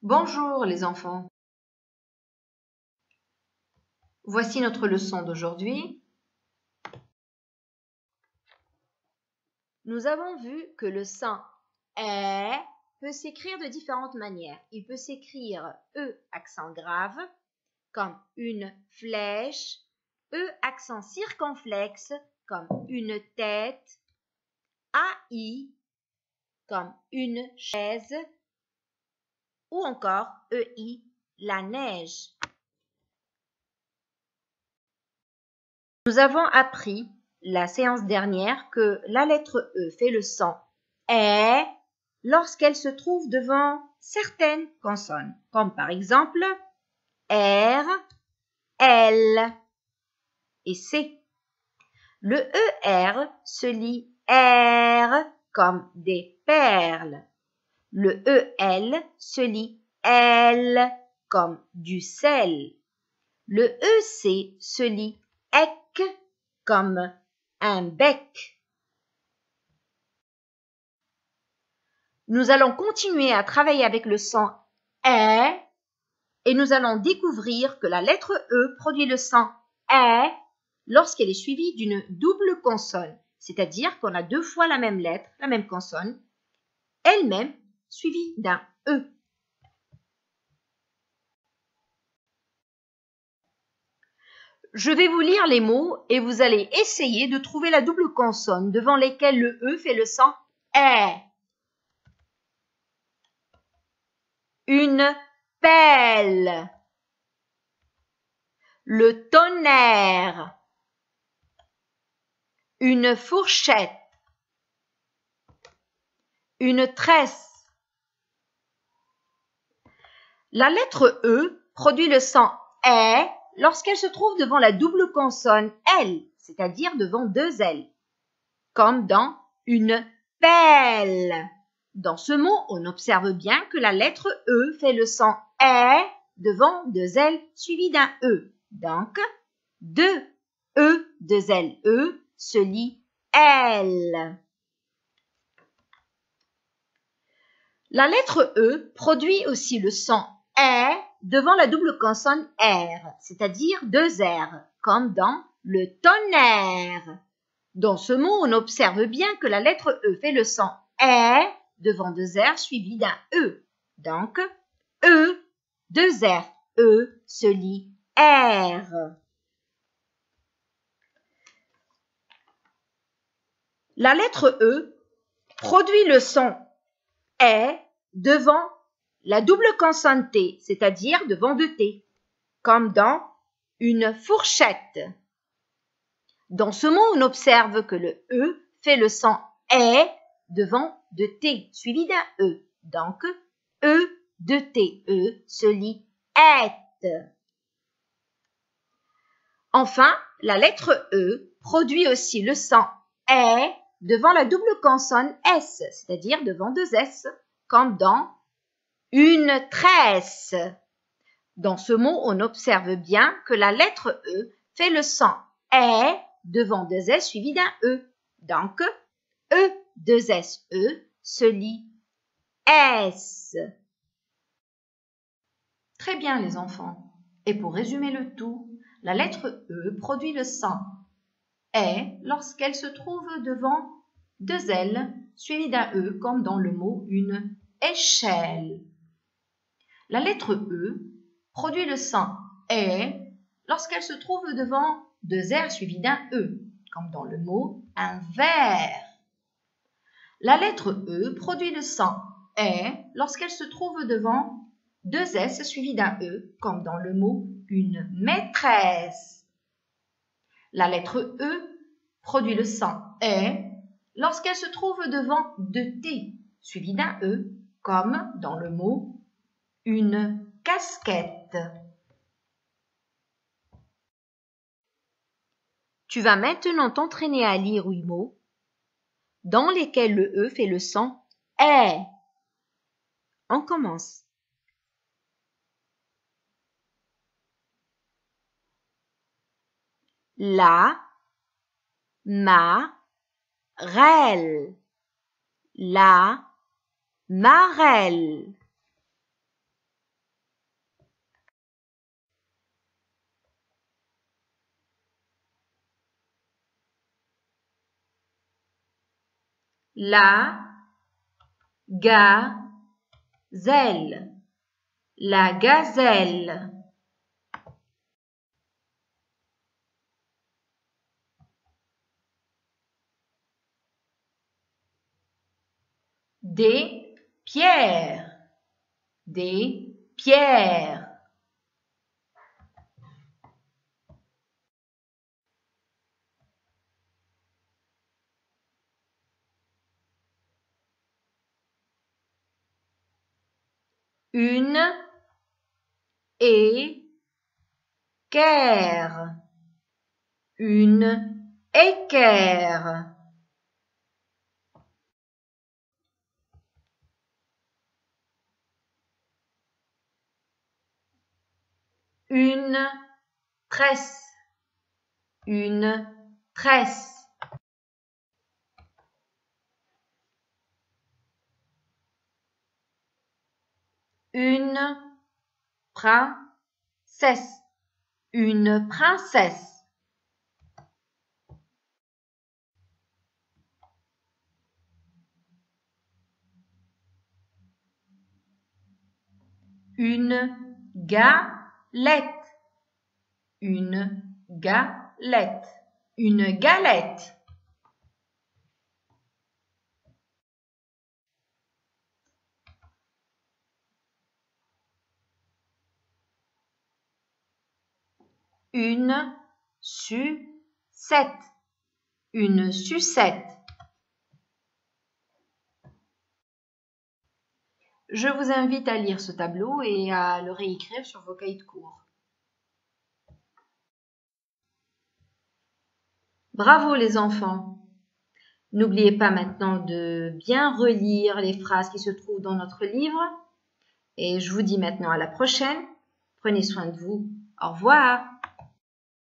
Bonjour les enfants. Voici notre leçon d'aujourd'hui. Nous avons vu que le son est peut s'écrire de différentes manières. Il peut s'écrire E accent grave, comme une flèche, E accent circonflexe, comme une tête, AI, comme une chaise, ou encore EI, la neige. Nous avons appris la séance dernière que la lettre E fait le son est lorsqu'elle se trouve devant certaines consonnes, comme par exemple R, L et C. Le ER se lit R comme des perles. Le EL se lit L comme du sel. Le EC se lit EC comme un bec. Nous allons continuer à travailler avec le son E et nous allons découvrir que la lettre E produit le son E lorsqu'elle est suivie d'une double consonne, c'est-à-dire qu'on a deux fois la même lettre, la même consonne, elle-même suivie d'un E. Je vais vous lire les mots et vous allez essayer de trouver la double consonne devant lesquelles le E fait le son E. Une pelle, le tonnerre, une fourchette, une tresse. La lettre E produit le son E lorsqu'elle se trouve devant la double consonne L, c'est-à-dire devant deux L, comme dans une pelle. Dans ce mot, on observe bien que la lettre E fait le son E devant deux L suivi d'un E. Donc, deux E, deux L, E se lit L. La lettre E produit aussi le son E devant la double consonne R, c'est-à-dire deux R, comme dans le tonnerre. Dans ce mot, on observe bien que la lettre E fait le son E devant deux R suivi d'un E. Donc, E, deux R, E se lit R. La lettre E produit le son E devant la double consonne T, c'est-à-dire devant deux T, comme dans une fourchette. Dans ce mot, on observe que le E fait le son E devant deux T, suivi d'un E. Donc, E de T, E se lit ET. Enfin, la lettre E produit aussi le son E devant la double consonne S, c'est-à-dire devant deux S, comme dans une tresse. Dans ce mot, on observe bien que la lettre E fait le son E devant deux S suivi d'un E. Donc, E, deux S, E se lit S. Très bien les enfants. Et pour résumer le tout, la lettre E produit le son E lorsqu'elle se trouve devant deux L suivi d'un E comme dans le mot une échelle. La lettre E produit le son E lorsqu'elle se trouve devant deux R suivis d'un E, comme dans le mot un verre. La lettre E produit le son E lorsqu'elle se trouve devant deux S suivis d'un E, comme dans le mot une maîtresse. La lettre E produit le son E lorsqu'elle se trouve devant deux T suivis d'un E, comme dans le mot une casquette. Tu vas maintenant t'entraîner à lire 8 mots dans lesquels le E fait le son E. On commence. La, ma, relle. La, marelle. la gazelle, la gazelle. Des pierres, des pierres. Une équerre, une équerre. Une tresse, une tresse. Une princesse, une princesse. Une galette, une galette, une galette. Une sucette, une sucette. Je vous invite à lire ce tableau et à le réécrire sur vos cahiers de cours. Bravo les enfants! N'oubliez pas maintenant de bien relire les phrases qui se trouvent dans notre livre. Et je vous dis maintenant à la prochaine. Prenez soin de vous. Au revoir!